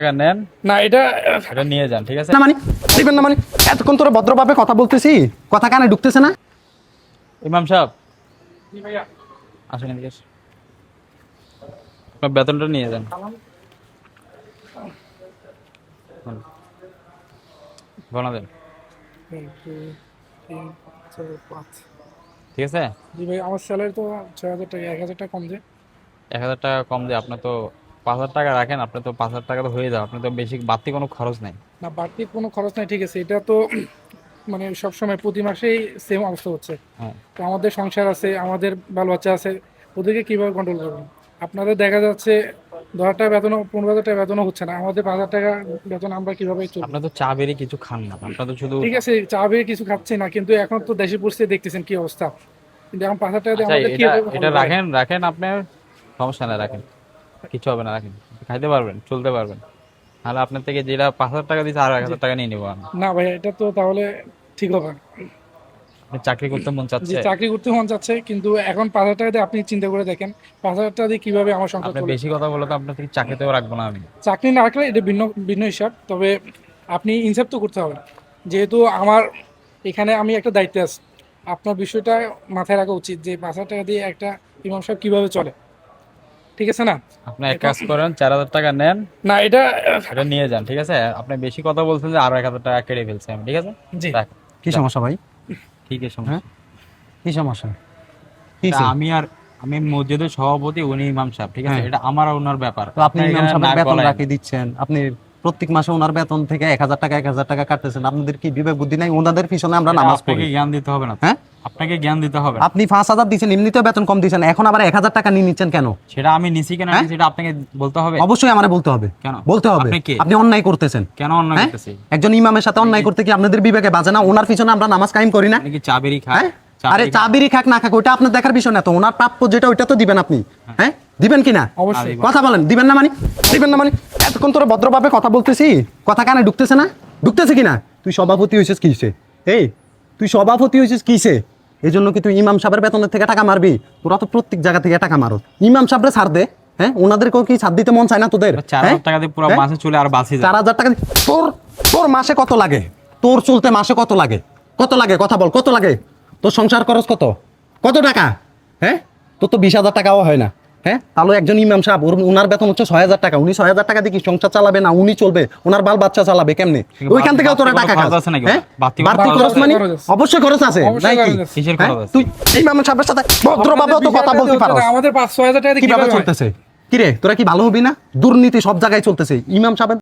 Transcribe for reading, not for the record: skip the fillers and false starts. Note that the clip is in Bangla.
টাকা নেন না এটা এটা নিয়ে যান, ঠিক আছে? না মানে দিবেন না মানে এতক্ষণ তোরা ভদ্রভাবে কথা বলতেছি, কথা কানে ঢুকতেছে না। ইমাম সাহেব জি ভাইয়া। আসেন এদিকে আসেন। আপনার বেতনটা নিয়ে যান। গণা দেন, 1 2 3 4 5। ঠিক আছে? জি ভাই, আমার স্যালারি তো ৬,০০০ টাকা, ১,০০০ টাকা কম দেয়। ১,০০০ টাকা কম দিয়ে আপনি তো ৫,০০০ টাকা রাখেন, আপনি তো ৫,০০০ টাকা তো হয়ে যাবে, আপনি তো বেশি বাড়তি কোনো খরচ নাই। না বাড়তি কোনো খরচ নাই, ঠিক আছে। এটা তো মানে সবসময় প্রতি মাসেই সেম অবস্থা হচ্ছে। হ্যাঁ, তো আমাদের সংসার আছে, আমাদের বাল বাচ্চা আছে, ওদেরকে কীভাবে কন্ট্রোল করবেন? আপনাদের দেখা যাচ্ছে ১০,০০০ টাকা বেতনও, ১৫,০০০ টাকা বেতনও হচ্ছে না, আমাদের ৫,০০০ টাকা বেতন আমরা কীভাবে চলবো? আপনি তো চা বেরি কিছু খান না, আপনার তো শুধু। ঠিক আছে, চা বেয়ে কিছু খাচ্ছি না, কিন্তু এখন তো দেশের পরিস্থিতি দেখতেছেন কি অবস্থা। কিন্তু এখন ৫,০০০ টাকা দিয়ে আচ্ছা, আমাদের এটা কীভাবে এটা হবে ভাই? রাখেন রাখেন, আপনার সমস্যা নাই, রাখেন, কিছু হবে না, রাখেন, খাইতে পারবেন, চলতে পারবেন। তাহলে আপনার থেকে যেটা ৫,০০০ টাকা দিচ্ছে আরো ১,০০০ টাকা নিয়ে নিবো আমি। না ভাই, এটা তো তাহলে ঠিক হবে না। আপনি চাকরি করতে মন যে চাচ্ছে? চাকরি করতে মন চাচ্ছে, কিন্তু এখন ৫,০০০ টাকা দিয়ে আপনি চিন্তা করে দেখেন, ৫,০০০ টাকা দিয়ে কিভাবে আমার সংসার আপনি চলে? বেশি কথা বলে তো আপনার থেকে চাকরিতেও রাখবো না আমি। চাকরি না রাখলে এটা ভিন্ন ভিন্ন হিসাব, তবে আপনি ইনসাফ তো করতে হবে। যেহেতু আমার এখানে আমি একটা দায়িত্বে আছি, আপনার বিষয়টা মাথায় রাখা উচিত যে ৫,০০০ টাকা দিয়ে একটা ইমাম সাহেব কীভাবে চলে, ঠিক আছে না? আপনি এক কাজ করেন, ৪,০০০ টাকা নেন, না এটা এটা নিয়ে যান, ঠিক আছে? আপনি বেশি কথা বলছেন যে আরো ১,০০০ টাকা কেটে ফেলছে আমি, ঠিক আছে? জি। রাখেন। কি সমস্যা ভাই? ঠিক আছে, সমস্যা হ্যাঁ, কি সমস্যা? কি এটা আমি মসজিদের সভাপতি, উনি ইমাম সাহেব, ঠিক আছে? হ্যাঁ। এটা আমার আর ওনার ব্যাপার। তো আপনি ইমাম এখানে সাহেবের নাক বেতন গলায়েন। রাখি দিচ্ছেন, আপনি প্রত্যেক মাসে ওনার বেতন থেকে ১,০০০ টাকা কাটতেছেন। আপনাদের কি বিবেক বুদ্ধি নাই? ওনাদের পিছনে আমরা এটা নামাজ আপনাকে পড়ি। জ্ঞান দিতে হবে না। হ্যাঁ, আপনাকে জ্ঞান দিতে হবে না। আপনি ৫,০০০ দিচ্ছেন, এমনিতেও বেতন কম দিচ্ছেন, এখন আবার ১,০০০ টাকা নিয়ে নিচ্ছেন কেন? সেটা আমি নিছি কেন হ্যাঁ? নিছি এটা আপনাকে বলতে হবে। অবশ্যই আমারে বলতে হবে। কেন? বলতে হবে। আপনি কে? আপনি অন্যায় করতেছেন। কেন অন্যায় হ্যাঁ? করতেছি? একজন ইমামের সাথে অন্যায় করতে কি আপনাদের বিবেকে বাজে না? ওনার পিছনে আমরা নামাজ কায়েম করি না? আপনি কি চা বেরি খান? হ্যাঁ, আরে চা বিড়ি খাক না খাক ওইটা আপনার দেখার বিষয় না, তো ওনার প্রাপ্য যেটা ওইটা তো দিবেন আপনি। হ্যাঁ, দিবেন কিনা? অবশ্যই। কথা বলেন, দিবেন না মানে দিবেন না মানে এতক্ষণ তোরা ভদ্রভাবে কথা বলতেছি, কথা কানে ঢুকতেছে না? ঢুকতেছে কিনা? তুই সভাপতি হয়েছিস কিসে? এই তুই সভাপতি হয়েছিস কিসে? এই জন্য কি তুই ইমাম সাহেবের বেতনের থেকে টাকা মারবি? তোরা তো প্রত্যেক জায়গা থেকে টাকা মারো, ইমাম সাহেবরে ছাড় দে। হ্যাঁ, ওনাদেরকেও কি ছাড় দিতে মন চায় না তোদের? ৪,০০০ টাকা দিয়ে পুরো মাসে চলে আর বাঁচি যায়। ৪,০০০ টাকা তোর তোর মাসে কত লাগে? তোর চলতে মাসে কত লাগে? কত লাগে কথা বল, কত লাগে? তোর সংসার খরচ কত? কত টাকা? হ্যাঁ, তোর তো ২০,০০০ টাকাও হয় না। হ্যাঁ, তাহলে একজন ইমাম সাহেব ওনার বেতন হচ্ছে ৬,০০০ টাকা, উনি ৬,০০০ টাকা দিয়ে কি সংসার চালাবে? না উনি চলবে, ওনার বাল বাচ্চা চালাবে কেমনে? ওইখান থেকেও তোরা টাকা খাস। হ্যাঁ, বাড়তি খরচ মানে অবশ্যই খরচ আছে, অবশ্যই নাই কি? খরচ আছে। কিসের হ্যাঁ, খরচ আছে? তুই ইমাম সাহেবের সাথে ভদ্রভাবেও তো কথা বলতে পারো। আমাদের ৫-৬,০০০ টাকা দিয়ে কিভাবে কিভাবে হয়? চলতেছে? কিরে তোরা কি ভালো হবি না? দুর্নীতি সব জায়গায় চলতেছে। ইমাম সাহেব